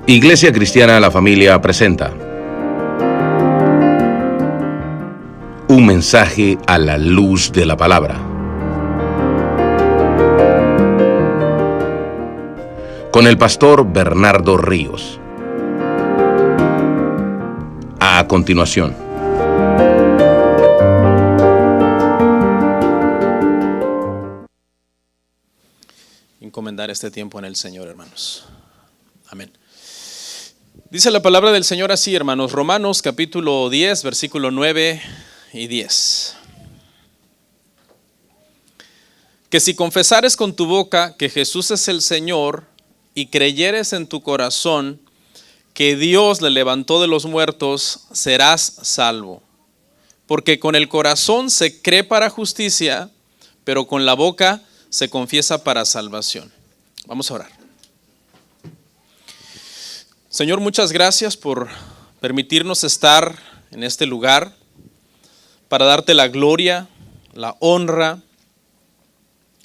Iglesia Cristiana La Familia presenta un mensaje a la luz de la palabra. Con el pastor Bernardo Ríos. A continuación. Encomendar este tiempo en el Señor, hermanos. Amén. Dice la palabra del Señor así, hermanos, Romanos capítulo 10, versículo 9 y 10. Que si confesares con tu boca que Jesús es el Señor y creyeres en tu corazón que Dios le levantó de los muertos, serás salvo. Porque con el corazón se cree para justicia, pero con la boca se confiesa para salvación. Vamos a orar. Señor, muchas gracias por permitirnos estar en este lugar para darte la gloria, la honra,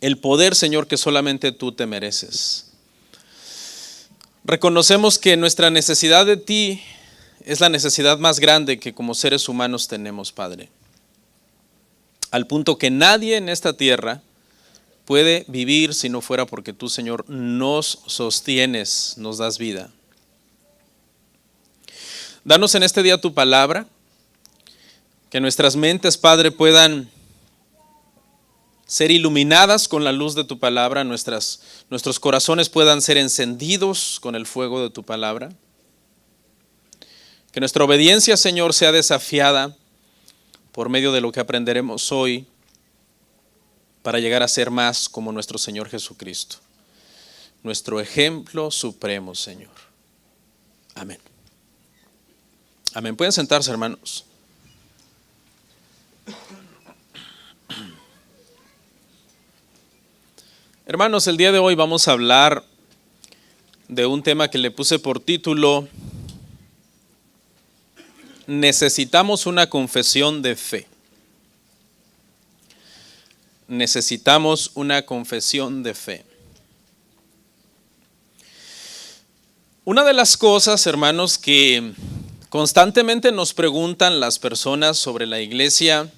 el poder, Señor, que solamente tú te mereces. Reconocemos que nuestra necesidad de ti es la necesidad más grande que como seres humanos tenemos, Padre. Al punto que nadie en esta tierra puede vivir si no fuera porque tú, Señor, nos sostienes, nos das vida. Danos en este día tu palabra, que nuestras mentes, Padre, puedan ser iluminadas con la luz de tu palabra, nuestros corazones puedan ser encendidos con el fuego de tu palabra. Que nuestra obediencia, Señor, sea desafiada por medio de lo que aprenderemos hoy para llegar a ser más como nuestro Señor Jesucristo, nuestro ejemplo supremo, Señor. Amén. Amén. Pueden sentarse, hermanos. Hermanos, el día de hoy vamos a hablar de un tema que le puse por título: necesitamos una confesión de fe. Necesitamos una confesión de fe. Una de las cosas, hermanos, que constantemente nos preguntan las personas sobre la iglesia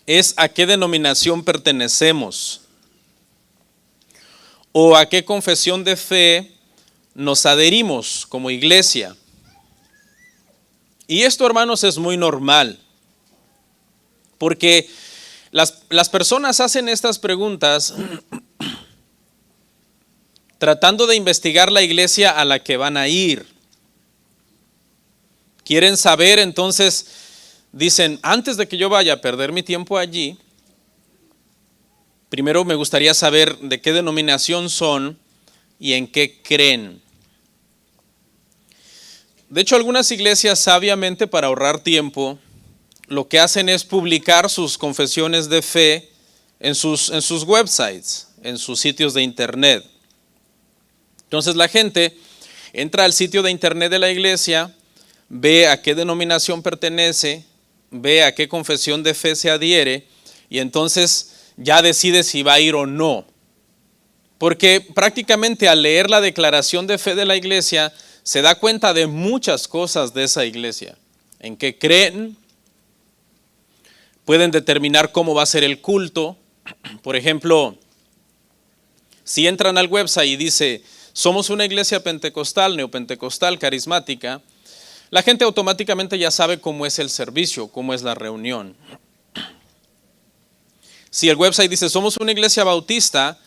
es a qué denominación pertenecemos o a qué confesión de fe nos adherimos como iglesia. Y esto, hermanos, es muy normal, porque las personas hacen estas preguntas tratando de investigar la iglesia a la que van a ir. Quieren saber, entonces dicen, antes de que yo vaya a perder mi tiempo allí, primero me gustaría saber de qué denominación son y en qué creen. De hecho, algunas iglesias, sabiamente para ahorrar tiempo, lo que hacen es publicar sus confesiones de fe en sus websites, en sus sitios de internet. Entonces la gente entra al sitio de internet de la iglesia, ve a qué denominación pertenece, ve a qué confesión de fe se adhiere y entonces ya decide si va a ir o no. Porque prácticamente al leer la declaración de fe de la iglesia se da cuenta de muchas cosas de esa iglesia. En qué creen, pueden determinar cómo va a ser el culto. Por ejemplo, si entran al website y dice, somos una iglesia pentecostal, neopentecostal, carismática, la gente automáticamente ya sabe cómo es el servicio, cómo es la reunión. Si el website dice, somos una iglesia bautista,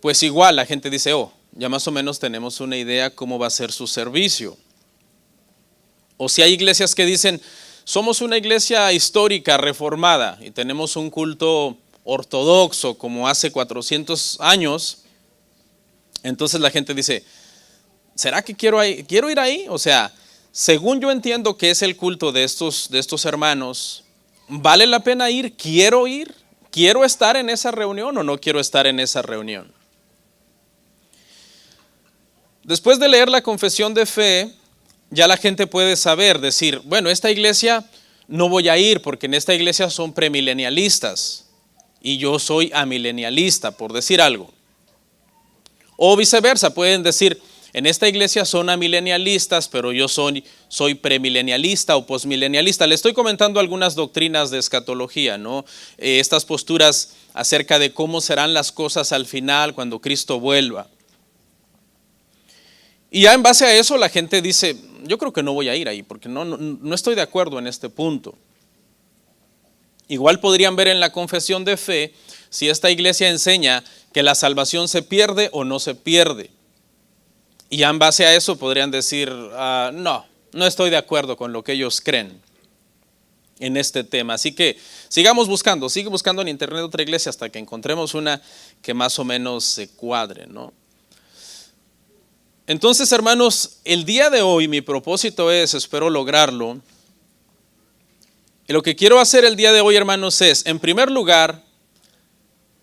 pues igual la gente dice, ya más o menos tenemos una idea cómo va a ser su servicio. O si hay iglesias que dicen, somos una iglesia histórica, reformada, y tenemos un culto ortodoxo como hace 400 años, entonces la gente dice, ¿será que quiero ir ahí? O sea, según yo entiendo que es el culto de estos hermanos, ¿vale la pena ir? ¿Quiero ir? ¿Quiero estar en esa reunión o no quiero estar en esa reunión? Después de leer la confesión de fe, ya la gente puede saber, decir, bueno, esta iglesia no voy a ir porque en esta iglesia son premilenialistas y yo soy amilenialista, por decir algo. O viceversa, pueden decir, en esta iglesia son amilenialistas, pero yo soy premilenialista o postmilenialista. Le estoy comentando algunas doctrinas de escatología, ¿no? Estas posturas acerca de cómo serán las cosas al final cuando Cristo vuelva. Y ya en base a eso la gente dice, yo creo que no voy a ir ahí porque no estoy de acuerdo en este punto. Igual podrían ver en la confesión de fe si esta iglesia enseña que la salvación se pierde o no se pierde. Y ya en base a eso podrían decir, no estoy de acuerdo con lo que ellos creen en este tema. Así que sigue buscando en internet otra iglesia hasta que encontremos una que más o menos se cuadre, ¿no? Entonces, hermanos, el día de hoy mi propósito es, espero lograrlo, y lo que quiero hacer el día de hoy, hermanos, es, en primer lugar,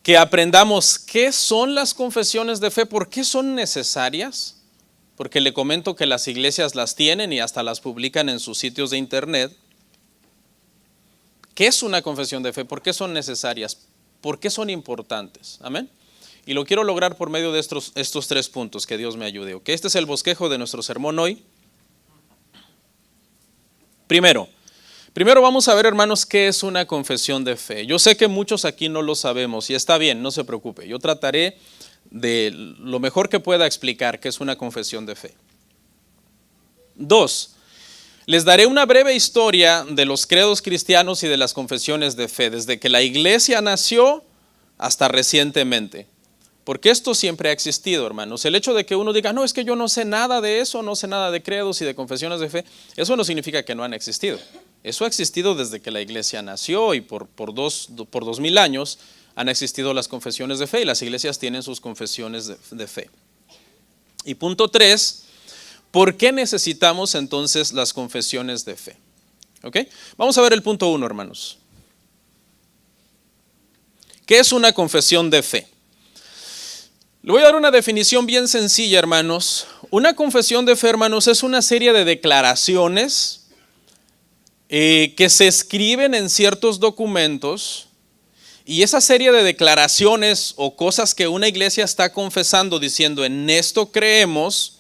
que aprendamos qué son las confesiones de fe, por qué son necesarias, porque le comento que las iglesias las tienen y hasta las publican en sus sitios de internet. ¿Qué es una confesión de fe? ¿Por qué son necesarias? ¿Por qué son importantes? Amén. Y lo quiero lograr por medio de estos 3 puntos, que Dios me ayude. ¿Okay? Este es el bosquejo de nuestro sermón hoy. Primero vamos a ver, hermanos, qué es una confesión de fe. Yo sé que muchos aquí no lo sabemos y está bien, no se preocupe. Yo trataré de lo mejor que pueda explicar qué es una confesión de fe. 2, les daré una breve historia de los credos cristianos y de las confesiones de fe, desde que la iglesia nació hasta recientemente. Porque esto siempre ha existido, hermanos. El hecho de que uno diga, no, es que yo no sé nada de eso, no sé nada de credos y de confesiones de fe, eso no significa que no han existido. Eso ha existido desde que la iglesia nació y por 2000 años han existido las confesiones de fe y las iglesias tienen sus confesiones de fe. Y punto 3, ¿por qué necesitamos entonces las confesiones de fe? ¿Ok? Vamos a ver el punto 1, hermanos. ¿Qué es una confesión de fe? Le voy a dar una definición bien sencilla, hermanos. Una confesión de fe, hermanos, es una serie de declaraciones que se escriben en ciertos documentos, y esa serie de declaraciones o cosas que una iglesia está confesando diciendo en esto creemos,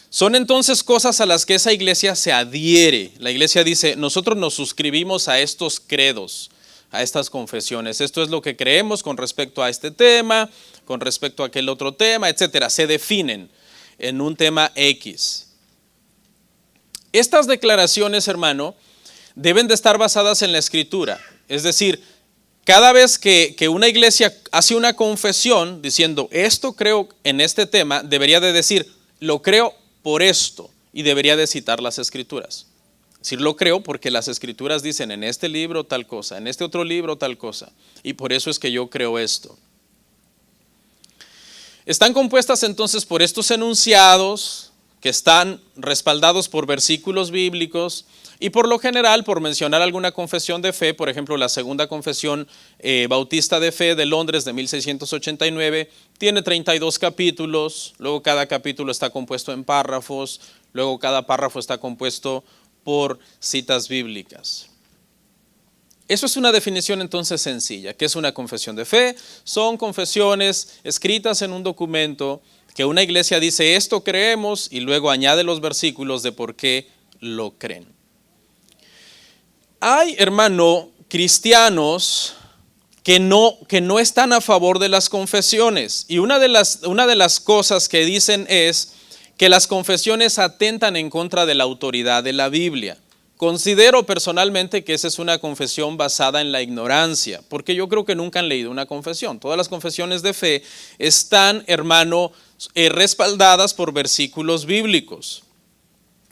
son entonces cosas a las que esa iglesia se adhiere. La iglesia dice, nosotros nos suscribimos a estos credos, a estas confesiones. Esto es lo que creemos con respecto a este tema, con respecto a aquel otro tema, etcétera. Se definen en un tema X. Estas declaraciones, hermano, deben de estar basadas en la Escritura. Es decir, cada vez que una iglesia hace una confesión diciendo, esto creo en este tema, debería de decir, lo creo por esto, y debería de citar las Escrituras. Es decir, lo creo porque las Escrituras dicen en este libro tal cosa, en este otro libro tal cosa, y por eso es que yo creo esto. Están compuestas entonces por estos enunciados que están respaldados por versículos bíblicos y por lo general, por mencionar alguna confesión de fe, por ejemplo, la segunda confesión bautista de fe de Londres de 1689, tiene 32 capítulos, luego cada capítulo está compuesto en párrafos, luego cada párrafo está compuesto por citas bíblicas. Eso es una definición entonces sencilla. ¿Qué es una confesión de fe? Son confesiones escritas en un documento que una iglesia dice esto creemos y luego añade los versículos de por qué lo creen. Hay, hermano, cristianos que no están a favor de las confesiones, y una de las cosas que dicen es que las confesiones atentan en contra de la autoridad de la Biblia. Considero personalmente que esa es una confesión basada en la ignorancia, porque yo creo que nunca han leído una confesión. Todas las confesiones de fe están, hermano, respaldadas por versículos bíblicos.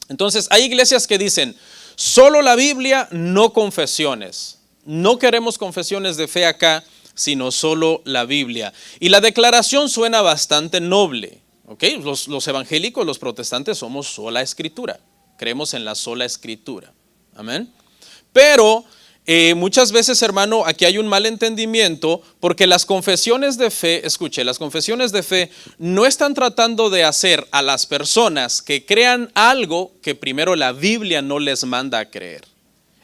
Entonces, hay iglesias que dicen, solo la Biblia, no confesiones. No queremos confesiones de fe acá, sino solo la Biblia. Y la declaración suena bastante noble. ¿Okay? Los evangélicos, los protestantes, somos sola escritura. Creemos en la sola escritura. Amén. Pero muchas veces, hermano, aquí hay un mal entendimiento, porque las confesiones de fe, escuche, las confesiones de fe no están tratando de hacer a las personas que crean algo que primero la Biblia no les manda a creer.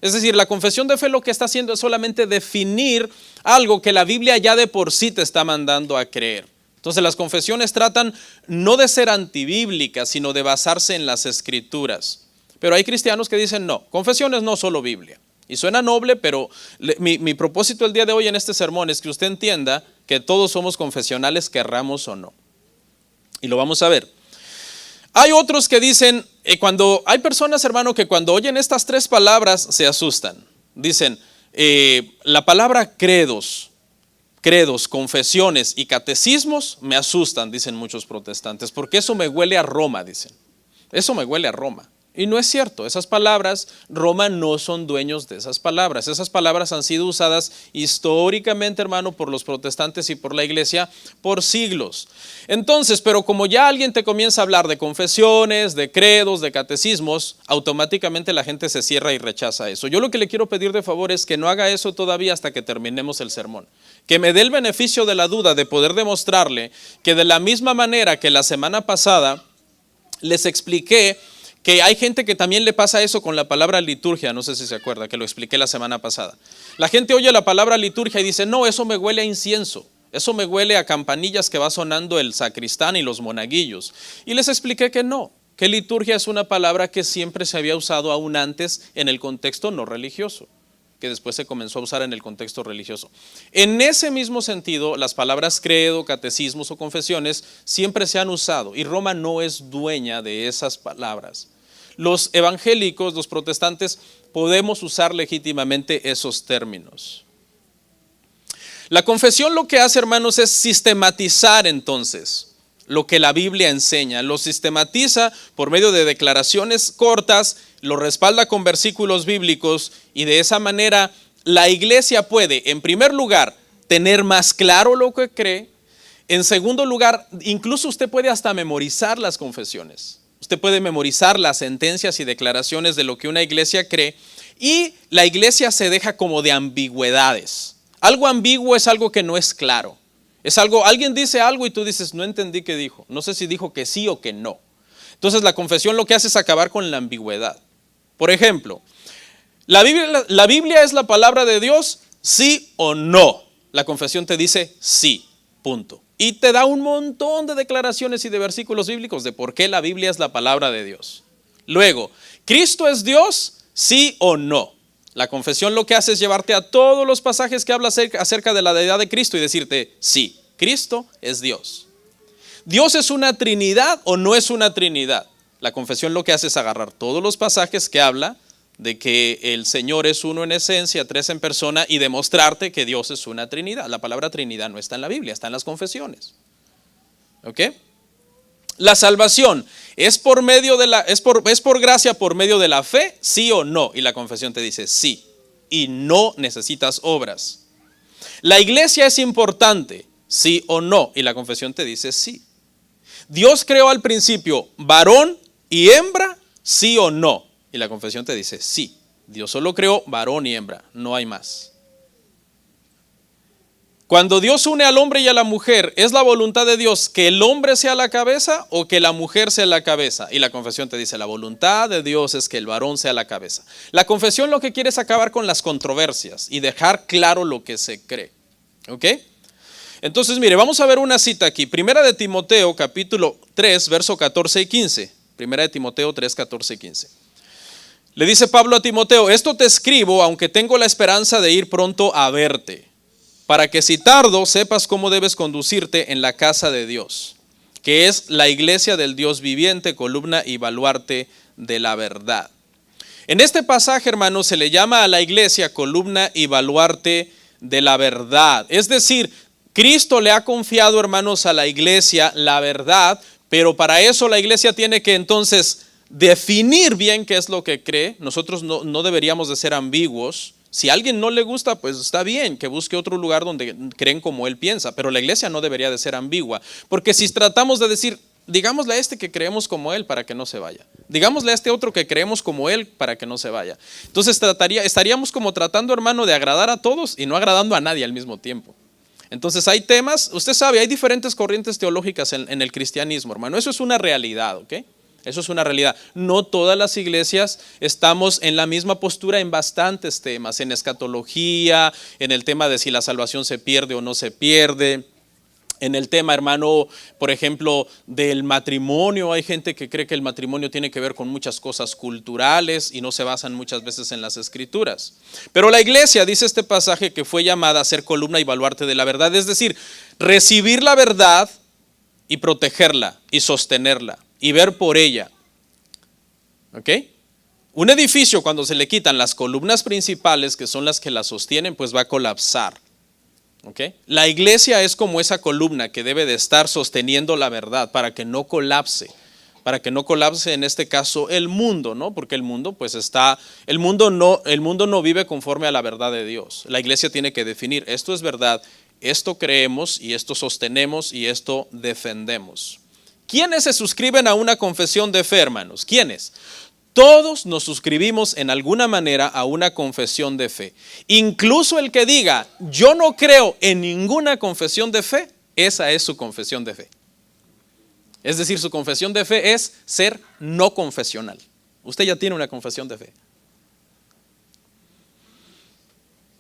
Es decir, la confesión de fe lo que está haciendo es solamente definir algo que la Biblia ya de por sí te está mandando a creer. Entonces las confesiones tratan no de ser antibíblicas, sino de basarse en las Escrituras. Pero hay cristianos que dicen no, confesiones no solo Biblia. Y suena noble, pero mi propósito el día de hoy en este sermón es que usted entienda que todos somos confesionales, querramos o no. Y lo vamos a ver. Hay otros que dicen, hay personas, hermano, que cuando oyen estas tres palabras se asustan. Dicen, la palabra credos, confesiones y catecismos me asustan, dicen muchos protestantes, porque eso me huele a Roma, dicen. Eso me huele a Roma. Y no es cierto, esas palabras, Roma no son dueños de esas palabras. Esas palabras han sido usadas históricamente, hermano, por los protestantes y por la iglesia por siglos. Entonces, pero como ya alguien te comienza a hablar de confesiones, de credos, de catecismos, automáticamente la gente se cierra y rechaza eso. Yo lo que le quiero pedir de favor es que no haga eso todavía hasta que terminemos el sermón. Que me dé el beneficio de la duda de poder demostrarle que de la misma manera que la semana pasada les expliqué que hay gente que también le pasa eso con la palabra liturgia, no sé si se acuerda, que lo expliqué la semana pasada. La gente oye la palabra liturgia y dice, no, eso me huele a incienso, eso me huele a campanillas que va sonando el sacristán y los monaguillos. Y les expliqué que no, que liturgia es una palabra que siempre se había usado aún antes en el contexto no religioso, que después se comenzó a usar en el contexto religioso. En ese mismo sentido, las palabras credo, catecismos o confesiones siempre se han usado y Roma no es dueña de esas palabras. Los evangélicos, los protestantes, podemos usar legítimamente esos términos. La confesión lo que hace, hermanos, es sistematizar entonces lo que la Biblia enseña. Lo sistematiza por medio de declaraciones cortas, lo respalda con versículos bíblicos y de esa manera la iglesia puede, en primer lugar, tener más claro lo que cree. En segundo lugar, incluso usted puede hasta memorizar las confesiones. Usted puede memorizar las sentencias y declaraciones de lo que una iglesia cree y la iglesia se deja como de ambigüedades. Algo ambiguo es algo que no es claro. Es algo, alguien dice algo y tú dices, no entendí qué dijo. No sé si dijo que sí o que no. Entonces la confesión lo que hace es acabar con la ambigüedad. Por ejemplo, ¿la Biblia es la palabra de Dios? ¿Sí o no? La confesión te dice sí, punto. Y te da un montón de declaraciones y de versículos bíblicos de por qué la Biblia es la palabra de Dios. Luego, ¿Cristo es Dios? ¿Sí o no? La confesión lo que hace es llevarte a todos los pasajes que habla acerca de la deidad de Cristo y decirte, sí, Cristo es Dios. ¿Dios es una trinidad o no es una trinidad? La confesión lo que hace es agarrar todos los pasajes que habla de que el Señor es uno en esencia, tres en persona y demostrarte que Dios es una trinidad. La palabra trinidad no está en la Biblia, está en las confesiones. ¿Ok? La salvación es por gracia por medio de la fe, sí o no. Y la confesión te dice sí. Y no necesitas obras. La iglesia es importante, sí o no. Y la confesión te dice sí. Dios creó al principio varón y hembra, sí o no. Y la confesión te dice sí. Dios solo creó varón y hembra, no hay más. Cuando Dios une al hombre y a la mujer, ¿es la voluntad de Dios que el hombre sea la cabeza o que la mujer sea la cabeza? Y la confesión te dice, la voluntad de Dios es que el varón sea la cabeza. La confesión lo que quiere es acabar con las controversias y dejar claro lo que se cree. ¿Ok? Entonces, mire, vamos a ver una cita aquí. Primera de Timoteo, capítulo 3, verso 14 y 15. Primera de Timoteo 3, 14 y 15. Le dice Pablo a Timoteo, esto te escribo, aunque tengo la esperanza de ir pronto a verte, para que si tardo sepas cómo debes conducirte en la casa de Dios, que es la iglesia del Dios viviente, columna y baluarte de la verdad. En este pasaje, hermanos, se le llama a la iglesia columna y baluarte de la verdad. Es decir, Cristo le ha confiado, hermanos, a la iglesia la verdad, pero para eso la iglesia tiene que entonces definir bien qué es lo que cree. Nosotros no deberíamos de ser ambiguos. Si a alguien no le gusta, pues está bien, que busque otro lugar donde creen como él piensa, pero la iglesia no debería de ser ambigua, porque si tratamos de decir, digámosle a este que creemos como él para que no se vaya, digámosle a este otro que creemos como él para que no se vaya, entonces estaríamos como tratando, hermano, de agradar a todos y no agradando a nadie al mismo tiempo. Entonces hay temas, usted sabe, hay diferentes corrientes teológicas en el cristianismo, hermano, eso es una realidad, ¿ok? Eso es una realidad. No todas las iglesias estamos en la misma postura en bastantes temas, en escatología, en el tema de si la salvación se pierde o no se pierde, En el tema, hermano, por ejemplo, del matrimonio, hay gente que cree que el matrimonio tiene que ver con muchas cosas culturales y no se basan muchas veces en las escrituras. Pero la iglesia, dice este pasaje, que fue llamada a ser columna y baluarte de la verdad, es decir, recibir la verdad y protegerla y sostenerla y ver por ella. ¿Ok? Un edificio, cuando se le quitan las columnas principales, que son las que la sostienen, pues va a colapsar. ¿Okay? La iglesia es como esa columna que debe de estar sosteniendo la verdad para que no colapse. Para que no colapse en este caso el mundo, ¿no? Porque el mundo pues el mundo no vive conforme a la verdad de Dios. La iglesia tiene que definir, esto es verdad, esto creemos y esto sostenemos y esto defendemos. ¿Quiénes se suscriben a una confesión de fe, hermanos? ¿Quiénes? Todos nos suscribimos en alguna manera a una confesión de fe. Incluso el que diga, yo no creo en ninguna confesión de fe, esa es su confesión de fe. Es decir, su confesión de fe es ser no confesional. Usted ya tiene una confesión de fe.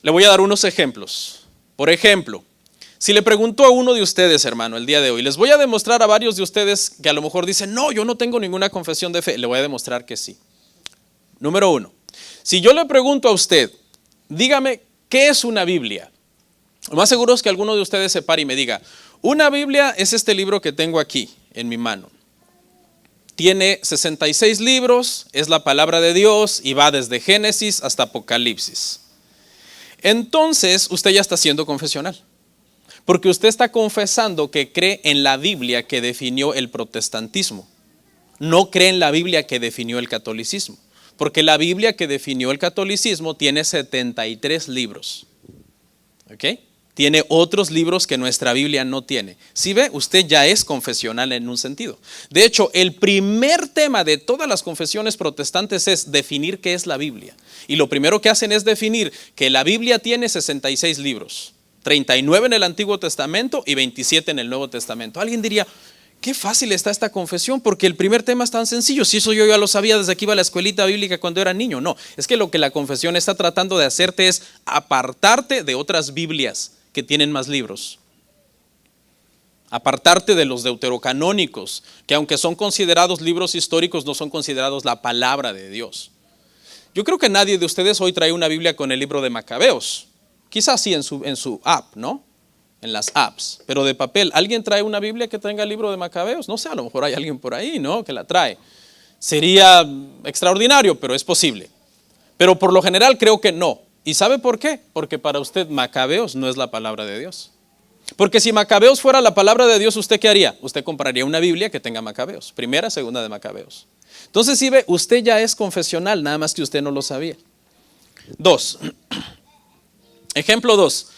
Le voy a dar unos ejemplos. Por ejemplo, si le pregunto a uno de ustedes, hermano, el día de hoy, les voy a demostrar a varios de ustedes que a lo mejor dicen, no, yo no tengo ninguna confesión de fe. Le voy a demostrar que sí. Número 1, si yo le pregunto a usted, dígame, ¿qué es una Biblia? Lo más seguro es que alguno de ustedes se pare y me diga, una Biblia es este libro que tengo aquí en mi mano. Tiene 66 libros, es la palabra de Dios y va desde Génesis hasta Apocalipsis. Entonces, usted ya está siendo confesional. Porque usted está confesando que cree en la Biblia que definió el protestantismo. No cree en la Biblia que definió el catolicismo. Porque la Biblia que definió el catolicismo tiene 73 libros. ¿Ok? Tiene otros libros que nuestra Biblia no tiene. ¿Sí ve? Usted ya es confesional en un sentido. De hecho, el primer tema de todas las confesiones protestantes es definir qué es la Biblia. Y lo primero que hacen es definir que la Biblia tiene 66 libros. 39 en el Antiguo Testamento y 27 en el Nuevo Testamento. Alguien diría, qué fácil está esta confesión porque el primer tema es tan sencillo. Si eso yo ya lo sabía desde que iba a la escuelita bíblica cuando era niño. No, es que lo que la confesión está tratando de hacerte es apartarte de otras Biblias que tienen más libros. Apartarte de los deuterocanónicos, que aunque son considerados libros históricos, no son considerados la palabra de Dios. Yo creo que nadie de ustedes hoy trae una Biblia con el libro de Macabeos. Quizás sí en su app, ¿no? En las apps, pero de papel. ¿Alguien trae una Biblia que tenga el libro de Macabeos? No sé, a lo mejor hay alguien por ahí, ¿no? Que la trae. Sería extraordinario, pero es posible. Pero por lo general creo que no. ¿Y sabe por qué? Porque para usted Macabeos no es la palabra de Dios. Porque si Macabeos fuera la palabra de Dios, ¿usted qué haría? Usted compraría una Biblia que tenga Macabeos. Primera, segunda de Macabeos. Entonces, si ve, usted ya es confesional, nada más que usted no lo sabía. 2. Ejemplo 2.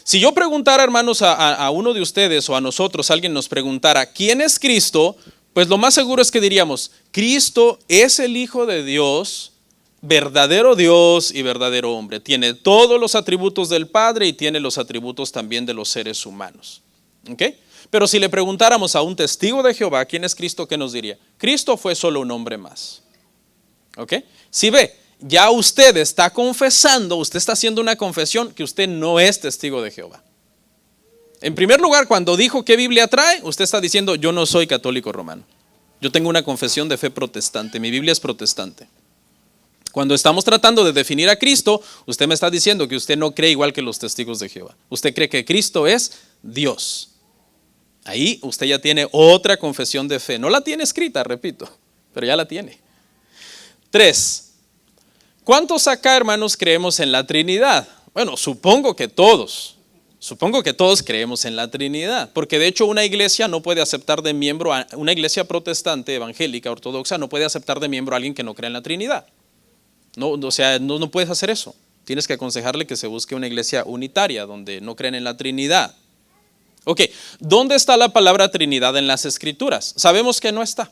Si yo preguntara, hermanos, a uno de ustedes o a nosotros, alguien nos preguntara, ¿quién es Cristo? Pues lo más seguro es que diríamos, Cristo es el Hijo de Dios, verdadero Dios y verdadero hombre. Tiene todos los atributos del Padre y tiene los atributos también de los seres humanos. ¿Ok? Pero si le preguntáramos a un testigo de Jehová, ¿quién es Cristo? ¿Qué nos diría? Cristo fue solo un hombre más. ¿Ok? Si ve, ya usted está confesando, usted está haciendo una confesión que usted no es testigo de Jehová. En primer lugar, cuando dijo qué Biblia trae, usted está diciendo, yo no soy católico romano. Yo tengo una confesión de fe protestante, mi Biblia es protestante. Cuando estamos tratando de definir a Cristo, usted me está diciendo que usted no cree igual que los testigos de Jehová. Usted cree que Cristo es Dios. Ahí usted ya tiene otra confesión de fe. No la tiene escrita, repito, pero ya la tiene. 3. ¿Cuántos acá, hermanos, creemos en la Trinidad? Bueno, supongo que todos creemos en la Trinidad, porque de hecho una iglesia no puede aceptar de miembro, una iglesia protestante, evangélica, ortodoxa, no puede aceptar de miembro a alguien que no cree en la Trinidad. No, o sea, no puedes hacer eso. Tienes que aconsejarle que se busque una iglesia unitaria donde no creen en la Trinidad. Ok, ¿dónde está la palabra Trinidad en las Escrituras? Sabemos que no está.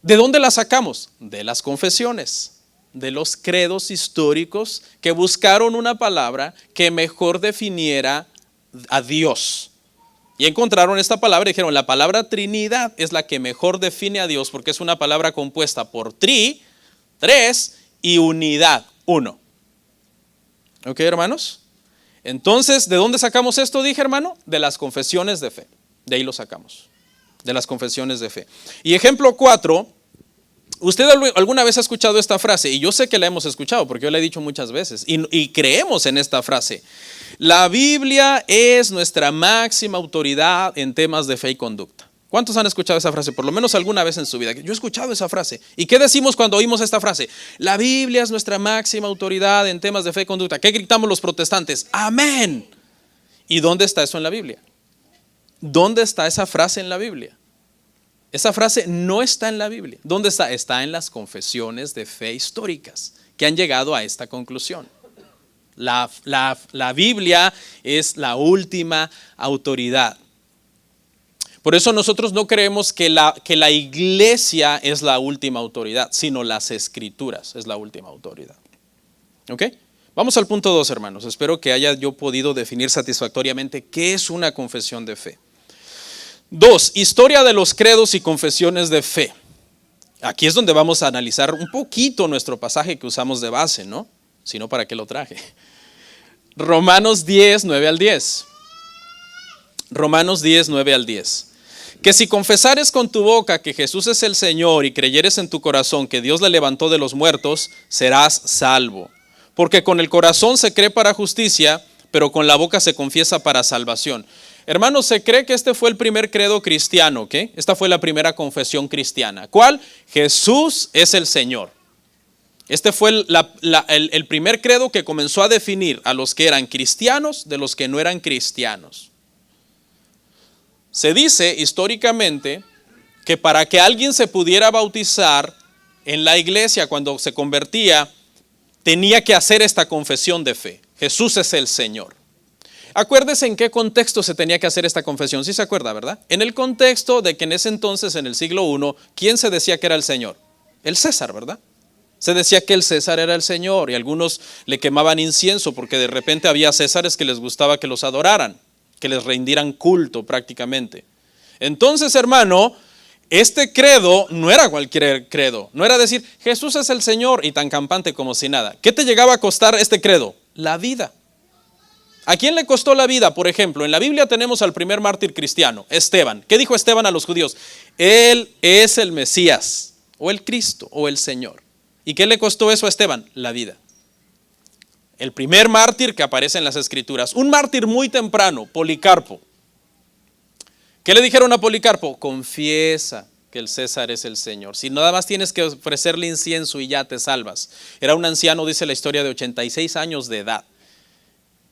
¿De dónde la sacamos? De las confesiones, de los credos históricos que buscaron una palabra que mejor definiera a Dios. Y encontraron esta palabra y dijeron, la palabra Trinidad es la que mejor define a Dios porque es una palabra compuesta por tri, 3 y unidad, 1. ¿Ok, hermanos? Entonces, ¿de dónde sacamos esto? Dije, hermano, de las confesiones de fe. De ahí lo sacamos, de las confesiones de fe. Y ejemplo 4, usted alguna vez ha escuchado esta frase, y yo sé que la hemos escuchado porque yo la he dicho muchas veces, y creemos en esta frase. La Biblia es nuestra máxima autoridad en temas de fe y conducta. ¿Cuántos han escuchado esa frase? Por lo menos alguna vez en su vida. Yo he escuchado esa frase. ¿Y qué decimos cuando oímos esta frase? La Biblia es nuestra máxima autoridad en temas de fe y conducta. ¿Qué gritamos los protestantes? ¡Amén! ¿Y dónde está eso en la Biblia? ¿Dónde está esa frase en la Biblia? Esa frase no está en la Biblia. ¿Dónde está? Está en las confesiones de fe históricas que han llegado a esta conclusión. La Biblia es la última autoridad. Por eso nosotros no creemos que la iglesia es la última autoridad, sino las escrituras es la última autoridad. ¿Ok? Vamos al punto 2, hermanos. Espero que haya yo podido definir satisfactoriamente qué es una confesión de fe. 2. Historia de los credos y confesiones de fe. Aquí es donde vamos a analizar un poquito nuestro pasaje que usamos de base, ¿no? Si no, ¿para qué lo traje? Romanos 10, 9 al 10. Romanos 10, 9 al 10. Que si confesares con tu boca que Jesús es el Señor y creyeres en tu corazón que Dios le levantó de los muertos, serás salvo. Porque con el corazón se cree para justicia, pero con la boca se confiesa para salvación. Hermanos, se cree que este fue el primer credo cristiano, ¿ok? Esta fue la primera confesión cristiana. ¿Cuál? Jesús es el Señor. Este fue el primer credo que comenzó a definir a los que eran cristianos de los que no eran cristianos. Se dice históricamente que para que alguien se pudiera bautizar en la iglesia cuando se convertía, tenía que hacer esta confesión de fe. Jesús es el Señor. Acuérdese en qué contexto se tenía que hacer esta confesión. Sí se acuerda, ¿verdad? En el contexto de que en ese entonces, en el siglo I, ¿quién se decía que era el Señor? El César, ¿verdad? Se decía que el César era el Señor y algunos le quemaban incienso porque de repente había césares que les gustaba que los adoraran, que les rindieran culto prácticamente. Entonces, hermano, este credo no era cualquier credo. No era decir, Jesús es el Señor y tan campante como si nada. ¿Qué te llegaba a costar este credo? La vida. ¿A quién le costó la vida? Por ejemplo, en la Biblia tenemos al primer mártir cristiano, Esteban. ¿Qué dijo Esteban a los judíos? Él es el Mesías, o el Cristo, o el Señor. ¿Y qué le costó eso a Esteban? La vida. El primer mártir que aparece en las Escrituras, un mártir muy temprano, Policarpo. ¿Qué le dijeron a Policarpo? Confiesa que el César es el Señor. Si nada más tienes que ofrecerle incienso y ya te salvas. Era un anciano, dice la historia, de 86 años de edad.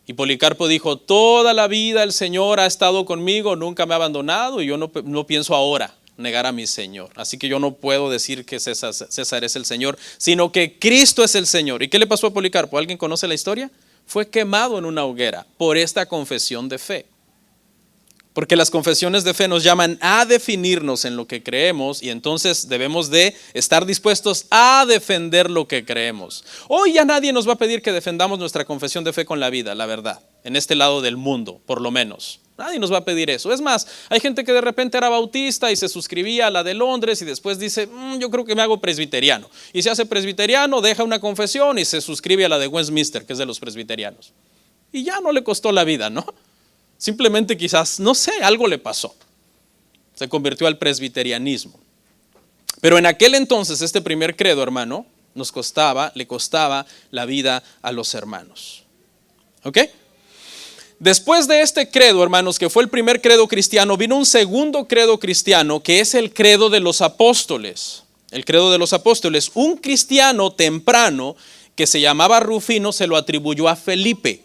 Y Policarpo dijo, toda la vida el Señor ha estado conmigo, nunca me ha abandonado y yo no pienso ahora negar a mi Señor. Así que yo no puedo decir que César es el Señor, sino que Cristo es el Señor. ¿Y qué le pasó a Policarpo? ¿Alguien conoce la historia? Fue quemado en una hoguera por esta confesión de fe. Porque las confesiones de fe nos llaman a definirnos en lo que creemos y entonces debemos de estar dispuestos a defender lo que creemos. Hoy ya nadie nos va a pedir que defendamos nuestra confesión de fe con la vida, la verdad, en este lado del mundo, por lo menos. Nadie nos va a pedir eso. Es más, hay gente que de repente era bautista y se suscribía a la de Londres y después dice, yo creo que me hago presbiteriano. Y se hace presbiteriano, deja una confesión y se suscribe a la de Westminster, que es de los presbiterianos. Y ya no le costó la vida, ¿no? Simplemente quizás, no sé, algo le pasó. Se convirtió al presbiterianismo. Pero en aquel entonces este primer credo, hermano, le costaba la vida a los hermanos. ¿Ok? Después de este credo, hermanos, que fue el primer credo cristiano, vino un segundo credo cristiano que es el credo de los apóstoles. El credo de los apóstoles. Un cristiano temprano que se llamaba Rufino se lo atribuyó a Felipe.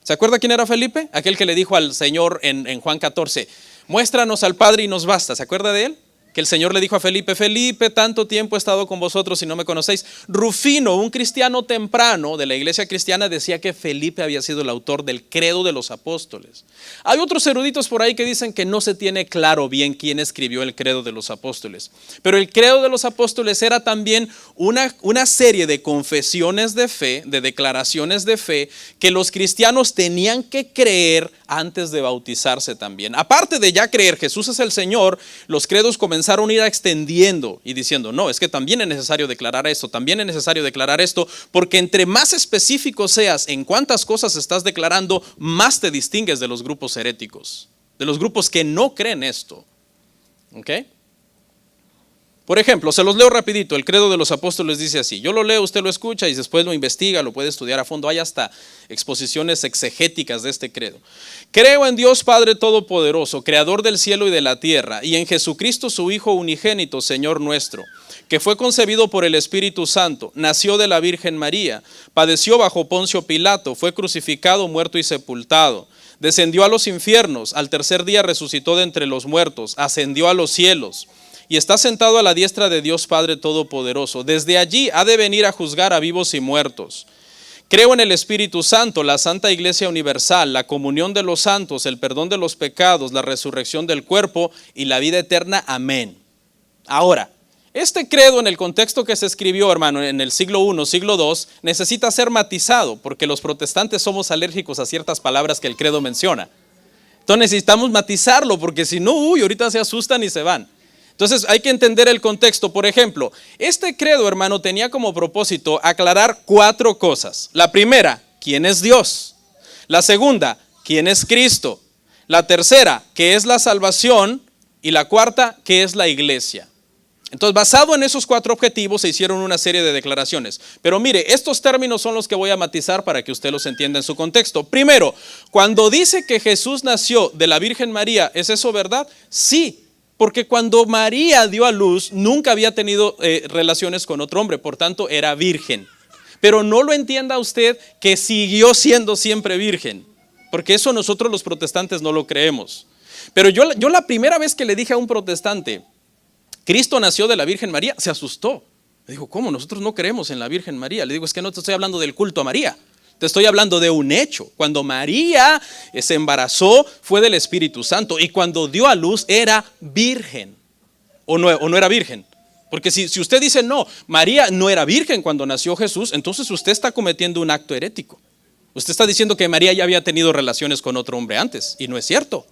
¿Se acuerda quién era Felipe? Aquel que le dijo al Señor en Juan 14, muéstranos al Padre y nos basta. ¿Se acuerda de él? Que el Señor le dijo a Felipe, Felipe, tanto tiempo he estado con vosotros y no me conocéis. Rufino, un cristiano temprano de la iglesia cristiana, decía que Felipe había sido el autor del credo de los apóstoles. Hay otros eruditos por ahí que dicen que no se tiene claro bien quién escribió el credo de los apóstoles. Pero el credo de los apóstoles era también una serie de confesiones de fe, de declaraciones de fe, que los cristianos tenían que creer antes de bautizarse también. Aparte de ya creer Jesús es el Señor, los credos comenzaron a ir extendiendo y diciendo, no, es que también es necesario declarar esto, también es necesario declarar esto, porque entre más específico seas en cuántas cosas estás declarando, más te distingues de los grupos heréticos. de los grupos que no creen esto. ¿Ok? Por ejemplo, se los leo rapidito. El credo de los apóstoles dice así. Yo lo leo, usted lo escucha y después lo investiga, lo puede estudiar a fondo. Hay hasta exposiciones exegéticas de este credo. Creo en Dios Padre Todopoderoso, Creador del cielo y de la tierra, y en Jesucristo su Hijo unigénito, Señor nuestro, que fue concebido por el Espíritu Santo, nació de la Virgen María, padeció bajo Poncio Pilato, fue crucificado, muerto y sepultado. Descendió a los infiernos, al tercer día resucitó de entre los muertos, ascendió a los cielos y está sentado a la diestra de Dios Padre Todopoderoso. Desde allí ha de venir a juzgar a vivos y muertos. Creo en el Espíritu Santo, la Santa Iglesia Universal, la comunión de los santos, el perdón de los pecados, la resurrección del cuerpo y la vida eterna. Amén. Ahora, este credo en el contexto que se escribió, hermano, en el siglo I, siglo II, necesita ser matizado porque los protestantes somos alérgicos a ciertas palabras que el credo menciona. Entonces necesitamos matizarlo porque si no, ahorita se asustan y se van. Entonces hay que entender el contexto. Por ejemplo, este credo, hermano, tenía como propósito aclarar 4 cosas. La primera, ¿quién es Dios? La segunda, ¿quién es Cristo? La tercera, ¿qué es la salvación? Y la cuarta, ¿qué es la iglesia? Entonces, basado en esos 4 objetivos, se hicieron una serie de declaraciones. Pero mire, estos términos son los que voy a matizar para que usted los entienda en su contexto. Primero, cuando dice que Jesús nació de la Virgen María, ¿es eso verdad? Sí. Porque cuando María dio a luz, nunca había tenido relaciones con otro hombre, por tanto era virgen. Pero no lo entienda usted que siguió siendo siempre virgen, porque eso nosotros los protestantes no lo creemos. Pero yo la primera vez que le dije a un protestante, Cristo nació de la Virgen María, se asustó. Me dijo, ¿cómo? Nosotros no creemos en la Virgen María. Le digo, es que no te estoy hablando del culto a María. Te estoy hablando de un hecho. Cuando María se embarazó fue del Espíritu Santo y cuando dio a luz era virgen. ¿O no era virgen? Porque si usted dice no, María no era virgen cuando nació Jesús, entonces usted está cometiendo un acto herético. Usted está diciendo que María ya había tenido relaciones con otro hombre antes y no es cierto.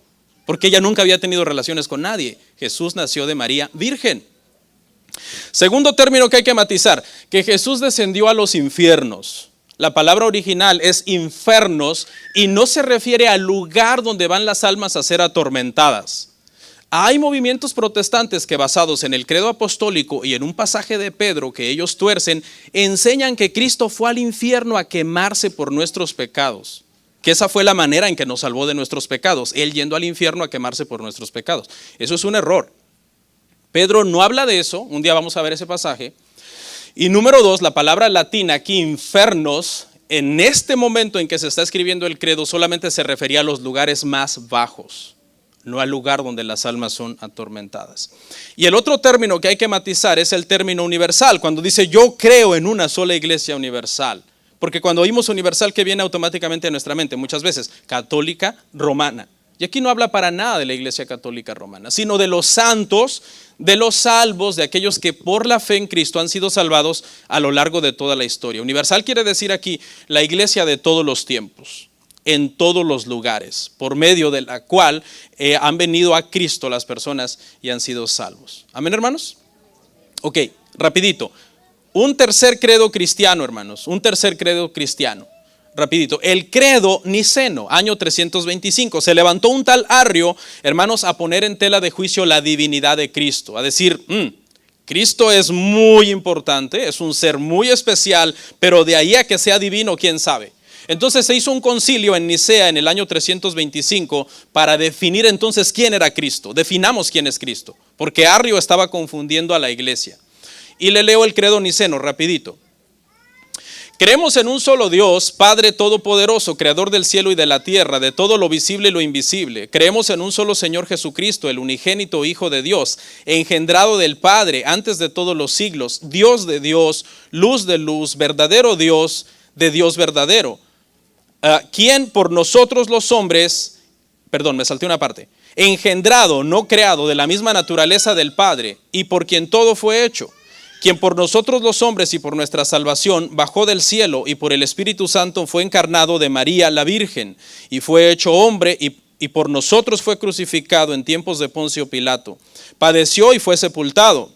Porque ella nunca había tenido relaciones con nadie. Jesús nació de María virgen. Segundo término que hay que matizar, que Jesús descendió a los infiernos. La palabra original es infernos y no se refiere al lugar donde van las almas a ser atormentadas. Hay movimientos protestantes que basados en el credo apostólico y en un pasaje de Pedro que ellos tuercen, enseñan que Cristo fue al infierno a quemarse por nuestros pecados. Que esa fue la manera en que nos salvó de nuestros pecados, Él yendo al infierno a quemarse por nuestros pecados. Eso es un error. Pedro no habla de eso, un día vamos a ver ese pasaje. Y número 2, la palabra latina aquí, infernos, en este momento en que se está escribiendo el credo, solamente se refería a los lugares más bajos, no al lugar donde las almas son atormentadas. Y el otro término que hay que matizar es el término universal, cuando dice yo creo en una sola iglesia universal. Porque cuando oímos universal, ¿qué viene automáticamente a nuestra mente? Muchas veces, católica romana. Y aquí no habla para nada de la Iglesia Católica Romana, sino de los santos, de los salvos, de aquellos que por la fe en Cristo han sido salvados a lo largo de toda la historia. Universal quiere decir aquí la iglesia de todos los tiempos, en todos los lugares, por medio de la cual han venido a Cristo las personas y han sido salvos. ¿Amén, hermanos? Ok, rapidito. Un tercer credo cristiano, hermanos, un tercer credo cristiano. Rapidito, el credo niceno, año 325, se levantó un tal Arrio, hermanos, a poner en tela de juicio la divinidad de Cristo, a decir, Cristo es muy importante, es un ser muy especial, pero de ahí a que sea divino, quién sabe. Entonces se hizo un concilio en Nicea en el año 325 para definir entonces quién era Cristo, definamos quién es Cristo, porque Arrio estaba confundiendo a la iglesia. Y le leo el credo niceno, rapidito. Creemos en un solo Dios, Padre Todopoderoso, Creador del cielo y de la tierra, de todo lo visible y lo invisible. Creemos en un solo Señor Jesucristo, el unigénito Hijo de Dios, engendrado del Padre antes de todos los siglos, Dios de Dios, luz de luz, verdadero Dios de Dios verdadero. Quien por nosotros los hombres, me salté una parte, engendrado, no creado, de la misma naturaleza del Padre, y por quien todo fue hecho. Quien por nosotros los hombres y por nuestra salvación bajó del cielo y por el Espíritu Santo fue encarnado de María la Virgen y fue hecho hombre y por nosotros fue crucificado en tiempos de Poncio Pilato. Padeció y fue sepultado